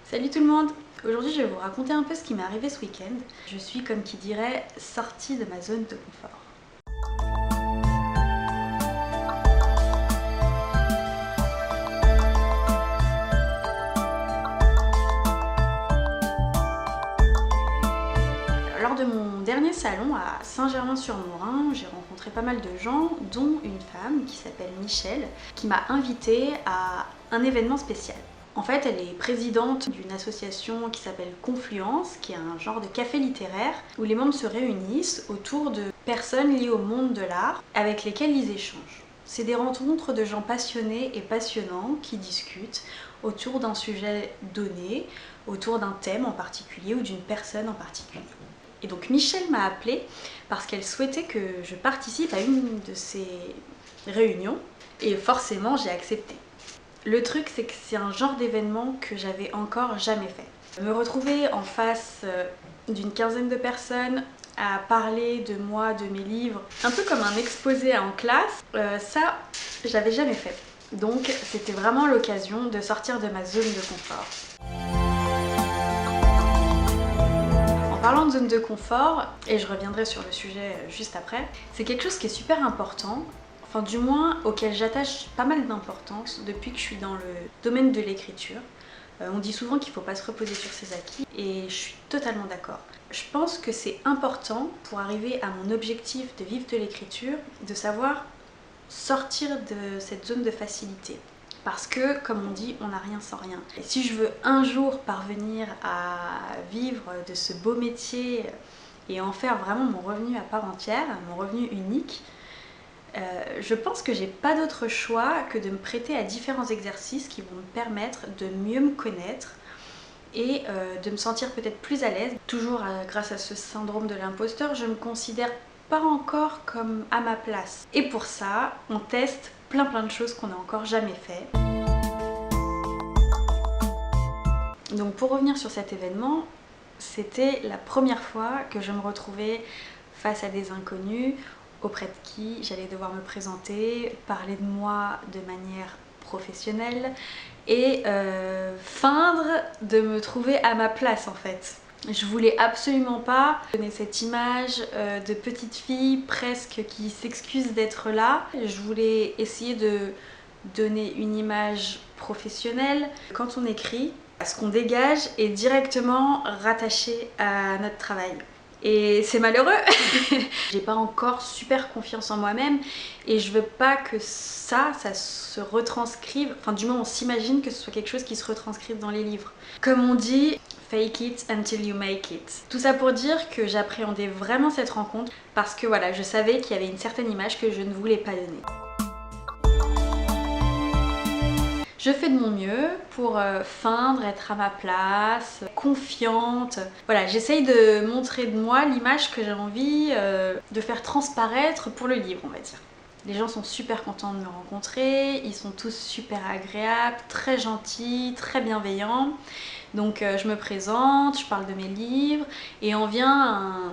Salut tout le monde! Aujourd'hui je vais vous raconter un peu ce qui m'est arrivé ce week-end. Je suis, comme qui dirait, sortie de ma zone de confort. Lors de mon dernier salon à Saint-Germain-sur-Morin, j'ai rencontré pas mal de gens, dont une femme qui s'appelle Michel, qui m'a invitée à un événement spécial. En fait, elle est présidente d'une association qui s'appelle Confluence, qui est un genre de café littéraire où les membres se réunissent autour de personnes liées au monde de l'art avec lesquelles ils échangent. C'est des rencontres de gens passionnés et passionnants qui discutent autour d'un sujet donné, autour d'un thème en particulier ou d'une personne en particulier. Et donc Michel m'a appelée parce qu'elle souhaitait que je participe à une de ces réunions et forcément j'ai accepté. Le truc, c'est que c'est un genre d'événement que j'avais encore jamais fait. Me retrouver en face d'une quinzaine de personnes à parler de moi, de mes livres, un peu comme un exposé en classe, ça, j'avais jamais fait. Donc c'était vraiment l'occasion de sortir de ma zone de confort. En parlant de zone de confort, et je reviendrai sur le sujet juste après, c'est quelque chose qui est super important. Enfin, du moins auquel j'attache pas mal d'importance depuis que je suis dans le domaine de l'écriture. On dit souvent qu'il ne faut pas se reposer sur ses acquis et je suis totalement d'accord. Je pense que c'est important pour arriver à mon objectif de vivre de l'écriture, de savoir sortir de cette zone de facilité. Parce que, comme on dit, on n'a rien sans rien. Et si je veux un jour parvenir à vivre de ce beau métier et en faire vraiment mon revenu à part entière, mon revenu unique, je pense que j'ai pas d'autre choix que de me prêter à différents exercices qui vont me permettre de mieux me connaître et de me sentir peut-être plus à l'aise. Toujours grâce à ce syndrome de l'imposteur, je me considère pas encore comme à ma place. Et pour ça, on teste plein de choses qu'on n'a encore jamais fait. Donc pour revenir sur cet événement, c'était la première fois que je me retrouvais face à des inconnus auprès de qui j'allais devoir me présenter, parler de moi de manière professionnelle et feindre de me trouver à ma place en fait. Je voulais absolument pas donner cette image de petite fille presque qui s'excuse d'être là. Je voulais essayer de donner une image professionnelle. Quand on écrit, ce qu'on dégage est directement rattaché à notre travail. Et c'est malheureux. J'ai pas encore super confiance en moi-même et je veux pas que ça se retranscrive, enfin du moins on s'imagine que ce soit quelque chose qui se retranscrive dans les livres. Comme on dit, fake it until you make it. Tout ça pour dire que j'appréhendais vraiment cette rencontre parce que voilà, je savais qu'il y avait une certaine image que je ne voulais pas donner. Je fais de mon mieux pour feindre, être à ma place, confiante. Voilà, j'essaye de montrer de moi l'image que j'ai envie de faire transparaître pour le livre, on va dire. Les gens sont super contents de me rencontrer, ils sont tous super agréables, très gentils, très bienveillants. Donc je me présente, je parle de mes livres et on vient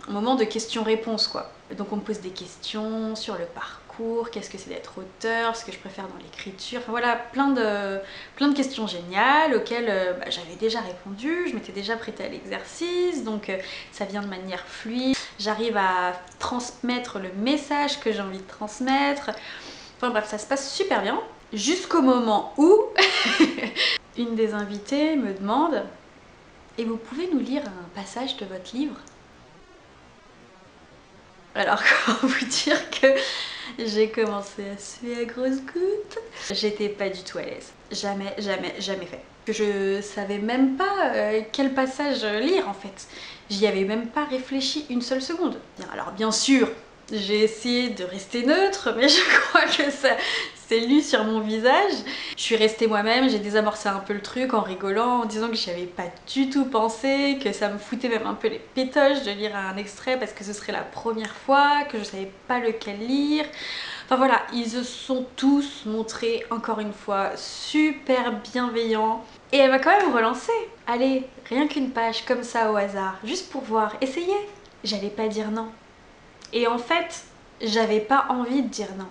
un moment de questions-réponses quoi. Donc on me pose des questions sur le parcours, qu'est-ce que c'est d'être auteur, ce que je préfère dans l'écriture, enfin voilà, plein de questions géniales auxquelles j'avais déjà répondu, je m'étais déjà prêtée à l'exercice, donc ça vient de manière fluide, j'arrive à transmettre le message que j'ai envie de transmettre, enfin bref, ça se passe super bien, jusqu'au moment où une des invitées me demande « Et vous pouvez nous lire un passage de votre livre ?» Alors comment vous dire que j'ai commencé à suer à grosses gouttes. J'étais pas du tout à l'aise. Jamais fait. Je savais même pas quel passage lire en fait. J'y avais même pas réfléchi une seule seconde. Alors bien sûr, j'ai essayé de rester neutre, mais je crois que ça s'est lu sur mon visage. Je suis restée moi-même, j'ai désamorcé un peu le truc en rigolant, en disant que j'y avais pas du tout pensé, que ça me foutait même un peu les pétoches de lire un extrait parce que ce serait la première fois, que je savais pas lequel lire. Enfin voilà, ils se sont tous montrés, encore une fois, super bienveillants. Et elle m'a quand même relancée. Allez, rien qu'une page comme ça au hasard, juste pour voir, essayez. J'allais pas dire non. Et en fait, j'avais pas envie de dire non.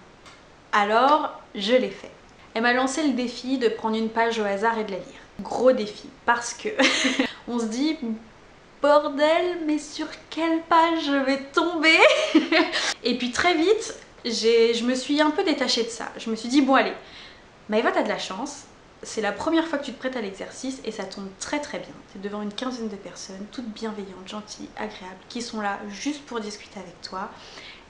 Alors, je l'ai fait. Elle m'a lancé le défi de prendre une page au hasard et de la lire. Gros défi, parce que on se dit bordel, mais sur quelle page je vais tomber? Et puis très vite, je me suis un peu détachée de ça. Je me suis dit bon allez, Maëva, t'as de la chance. C'est la première fois que tu te prêtes à l'exercice et ça tombe très très bien. Tu es devant une quinzaine de personnes, toutes bienveillantes, gentilles, agréables, qui sont là juste pour discuter avec toi.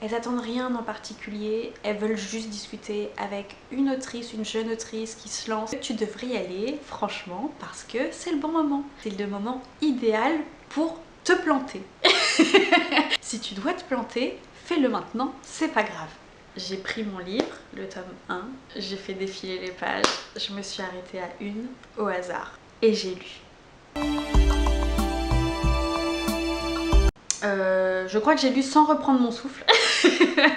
Elles attendent rien en particulier, elles veulent juste discuter avec une autrice, une jeune autrice qui se lance. Tu devrais y aller, franchement, parce que c'est le bon moment. C'est le moment idéal pour te planter. Si tu dois te planter, fais-le maintenant, c'est pas grave. J'ai pris mon livre, le tome 1, j'ai fait défiler les pages, je me suis arrêtée à une au hasard et j'ai lu. Je crois que j'ai lu sans reprendre mon souffle.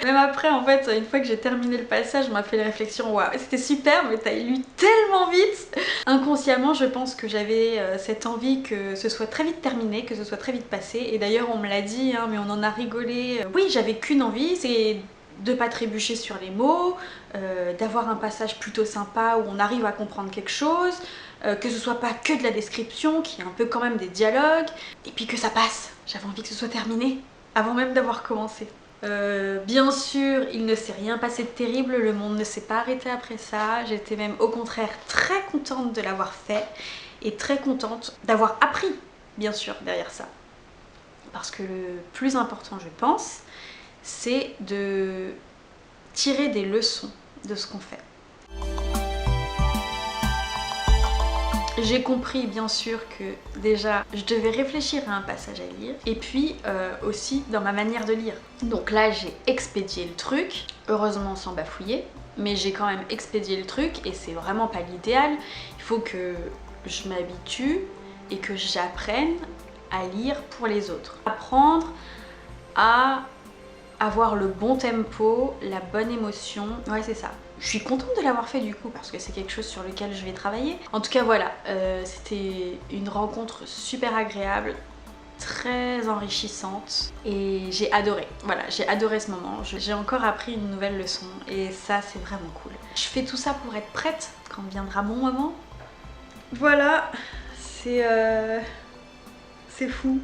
Même après, en fait, une fois que j'ai terminé le passage, on m'a fait les réflexions, waouh, c'était super, mais t'as lu tellement vite. Inconsciemment, je pense que j'avais cette envie que ce soit très vite terminé, que ce soit très vite passé. Et d'ailleurs, on me l'a dit, hein, mais on en a rigolé. Oui, j'avais qu'une envie, c'est de pas trébucher sur les mots, d'avoir un passage plutôt sympa où on arrive à comprendre quelque chose, que ce soit pas que de la description, qu'il y ait un peu quand même des dialogues, et puis que ça passe. J'avais envie que ce soit terminé, avant même d'avoir commencé. Bien sûr, il ne s'est rien passé de terrible, le monde ne s'est pas arrêté après ça, j'étais même au contraire très contente de l'avoir fait, et très contente d'avoir appris, bien sûr, derrière ça. Parce que le plus important, je pense, c'est de tirer des leçons de ce qu'on fait. J'ai compris bien sûr que déjà je devais réfléchir à un passage à lire et puis aussi dans ma manière de lire. Donc là j'ai expédié le truc, heureusement sans bafouiller, mais j'ai quand même expédié le truc et c'est vraiment pas l'idéal. Il faut que je m'habitue et que j'apprenne à lire pour les autres. Apprendre à avoir le bon tempo, la bonne émotion, ouais c'est ça. Je suis contente de l'avoir fait du coup parce que c'est quelque chose sur lequel je vais travailler. En tout cas voilà, c'était une rencontre super agréable, très enrichissante et j'ai adoré. Voilà, j'ai adoré ce moment. J'ai encore appris une nouvelle leçon et ça c'est vraiment cool. Je fais tout ça pour être prête quand viendra mon moment. Voilà, c'est fou.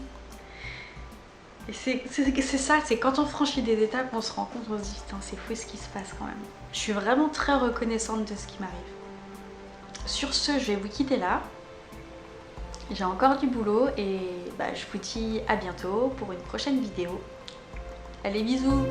Et c'est ça, c'est quand on franchit des étapes, on se rend compte, on se dit putain c'est fou ce qui se passe quand même. Je suis vraiment très reconnaissante de ce qui m'arrive. Sur ce, je vais vous quitter là. J'ai encore du boulot et je vous dis à bientôt pour une prochaine vidéo. Allez bisous!